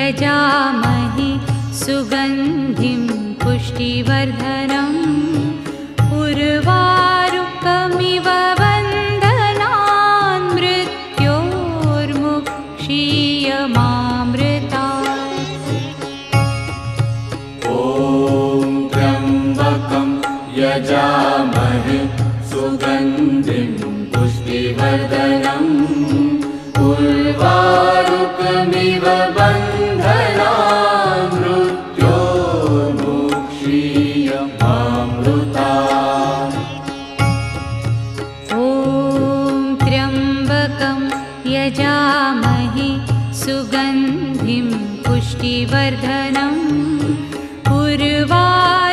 यजामहे सुगन्धिं पुष्टिवर्धनम् उर्वारुकमिव बन्धनान् मृत्योर्मुक्षीयमामृतात्। ॐ त्र्यम्बकं यजामहे सुगन्धिं पुष्टिवर्धनम् उर्वारुकमिव बन्धनान् मृत्योर्मुक्षीयमामृतात्। ॐ त्र्यम्बकं यजामहे सुगन्धिं पुष्टिवर्धनम् उर्वारुकमिव